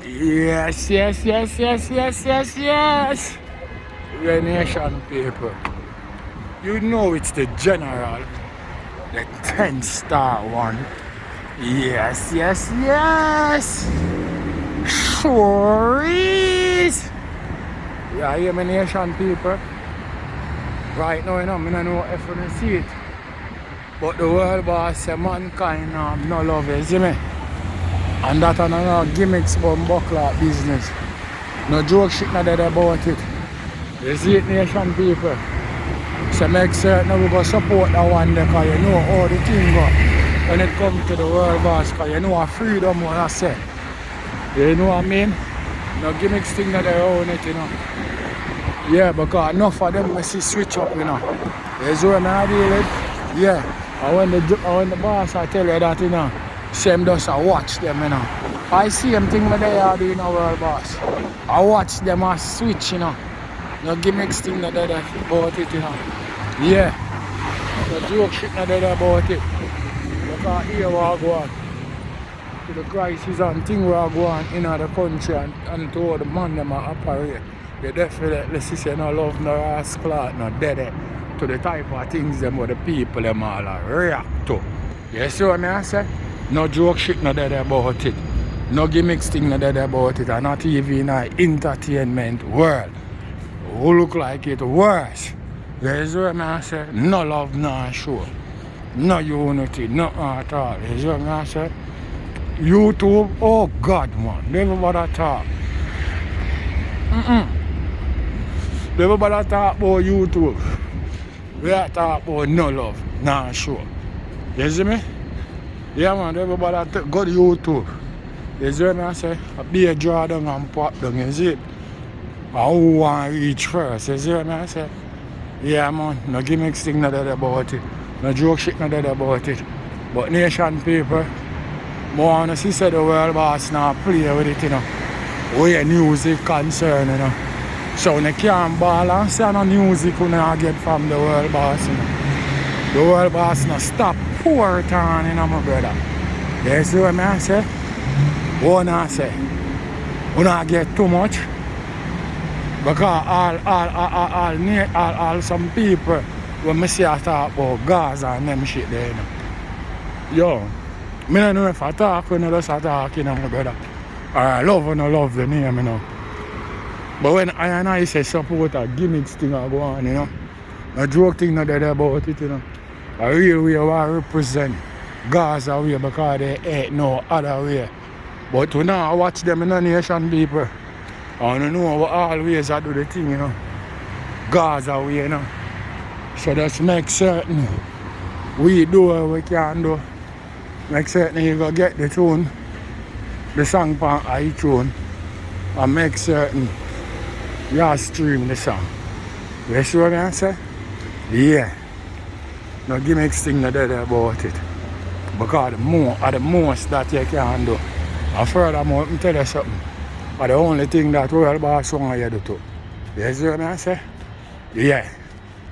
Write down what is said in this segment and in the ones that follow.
Yes, yes, yes, yes, yes, yes, yes. The nation people. You know it's the general, the 10-star one. Yes, yes, yes. Sure is. Yeah, hear me nation people. Right now, I don't know if you see it. But the world boss say mankind no love, you see me? And that and no gimmicks from buckler business. No joke shit not there about it. You see it nation people. So make certain we go support that one there because you know how the thing go when it comes to the world boss, because you know a freedom what I say. You know what I mean? No gimmicks thing that they own it, you know. Yeah, because enough of them we see switch up, you know. You see what I deal with? Yeah. And when the boss I tell you that, you know, same just I watch them, you know. I see them thing they are doing our world boss. I watch them a switch, you know. No gimmicks thing that they about it, you know. Yeah. No joke shit that they about it. Because here we are going to the crisis and thing we are going in the country and to all the man them are operate. They definitely see no love, no ass cloth, no dead to the type of things them what the people them all react to. You see what I say? No joke shit no dead about it. No gimmicks thing no dead about it. And not even in the entertainment world. Who look like it worse. You see what I say? No love, no show. No unity, no at all. You see what I say? YouTube, oh God man, never bother talk. Never bother talk about YouTube. We are talk about no love, nah sure. You see me? Yeah man, never bother go to YouTube. You see what I say? A beer draw down and pop down, you see it? And who want to reach first, you see what I say? Yeah man, no gimmicks thing not about it. No joke shit not about it. But nation people, more on see say the world boss now play with it, you know. Where music concern, you know. So you can't ball and say no music you not get from the world boss, you know. The world boss now stop poor town, you know, my brother. You see what I say? What I say? You not get too much. Because all some people when I see I talk about Gaza and them shit there, you know. Yo, I don't know if I talk when I just talk, you know, my brother. Or I love or not love the name, you know. But when I say support a gimmicks thing I go on, you know. A joke thing not there about it, you know. A real way I represent Gaza way because they ain't no other way. But when I watch them in the nation people, I don't know what always I do the thing, you know. Gaza way, you know. So just make certain we do what we can do. Make certain you go get the tune, the song on iTunes, and make certain you stream the song. You see what I say? Yeah. No gimmicks thing not there about it. Because the most that you can do. And furthermore, let me tell you something. But the only thing that world boss want you to do. You see what I say? Yeah.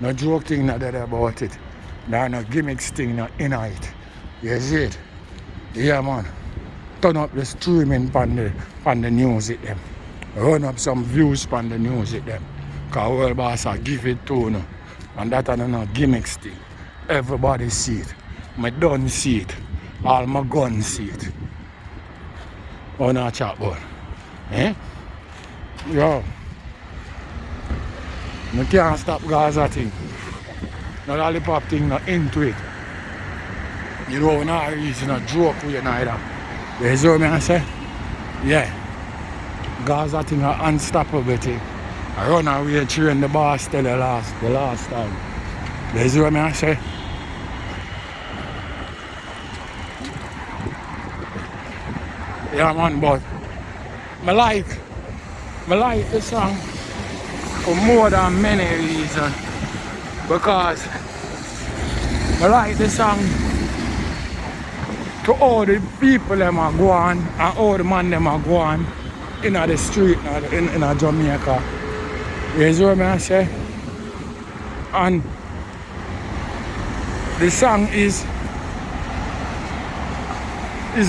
No joke thing not there about it. No gimmicks thing not in it. You see it? Yeah man. Turn up the streaming on the music them. Run up some views on the music them. Because world boss will give it to you. And that are no gimmicks thing. Everybody see it. My done see it. All my guns see it. Oh no chat boy. Eh? Yo. I can't stop Gaza thing. No lollipop thing not into it. You know not reason a joke with you neither. You see what I say? Yeah. Gaza thing are unstoppable thing. I run away train the boss till the last time. You see what I say? Yeah man, but I like the song for more than many reasons. Because I like the song to all the people them are going and all the man them are going in the street in Jamaica. You see what I say? And the song is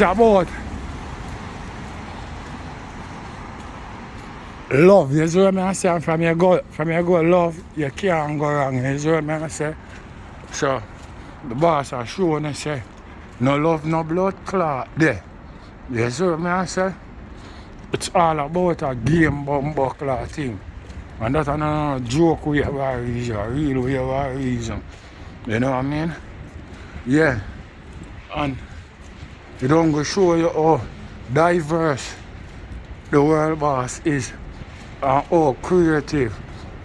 about Love, you see what I say? From your go love, you can't go wrong, you see what I say? So, the boss are showing us, say, no love, no blood clot there. You see what I say? It's all about a game bumbuckler thing. And that's not a joke we have a reason, a real we have a reason. You know what I mean? Yeah. And it don't go show you how diverse the world boss is and how creative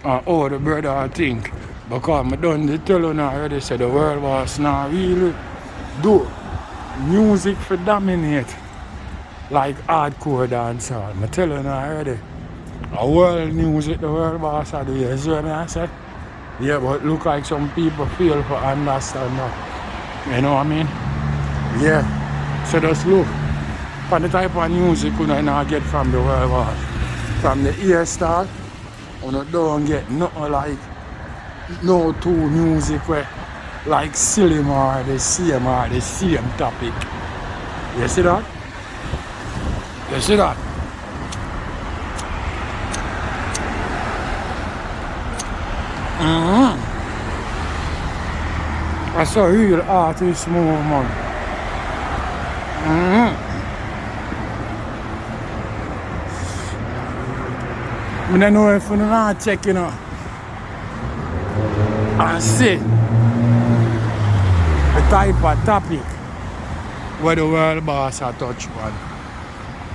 and how the brother think. Because I done tell you already, say the world boss now really do music for dominate like hardcore dancehall. I tell you already. A world music, the world boss are doing. You see what I say? Yeah, but look like some people feel for understand now. You know what I mean? Yeah. So just look for the type of music you know get from the world boss. From the ear start, you don't get nothing like no two music where like silly or the same topic. You see that? You see that? That's a real artist move, man. I don't know if you not check, you know, and see the type of topic where the world boss are touch on.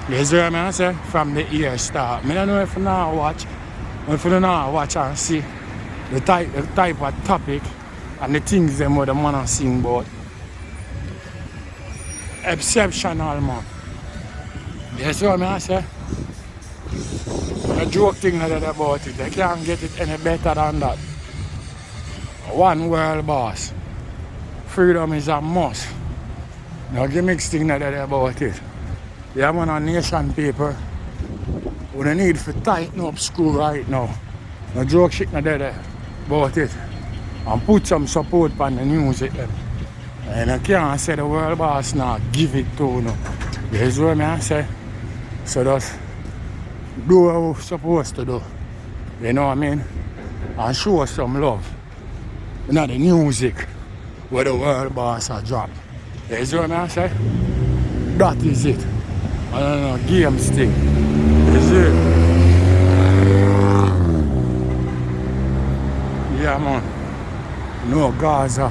You see what I say? From the ear start. I don't know if you not watch, if you not watch and see the type of topic and the things them what the man sing about. Exceptional, man. You see what I say? The joke thing that about it, they can't get it any better than that. One world boss. Freedom is a must. No gimmicks thing that about it. Yeah, man, a nation paper. We don't need to tighten up school right now. No joke shit not there about it. And put some support on the music then. And I can't say the world boss now give it to you. You see what I say? So just do what we're supposed to do. You know what I mean? And show some love. You know the music where the world boss are drop. You see what I say? That is it. I don't know, games thing. You see? Yeah, man. No Gaza.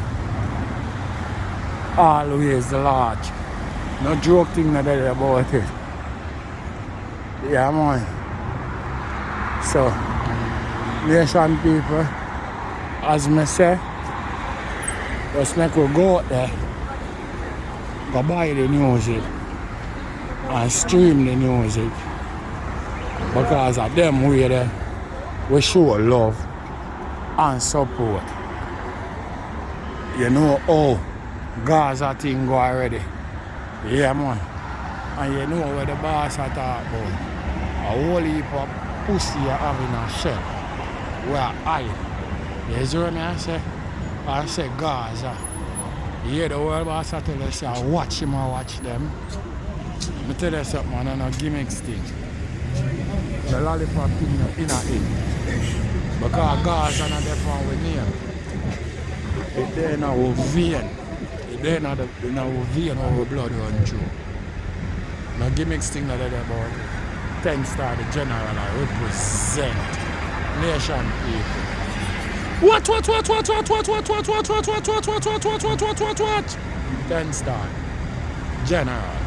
Always the large. No joke thing not there about it. Yeah, man. So, nation people, as me say, just make we go out there, go buy the music, and stream the music. Because of them way there, we show love and support. You know how Gaza thing go already. Yeah, man. And you know where the boss are talking about. A whole heap of pussy are having a shell. Where I. You see what I say? I say Gaza. You hear the world boss are tell us, watch him or watch them. I tell you something, man, and a gimmicks thing. The lollipop thing in it. Because Gaza not there for our name. It's there in our vein. It's there in our vein, our blood run through. No gimmicks thing that they're about it. Thanks to the general I represent nation people. What? 10 star general.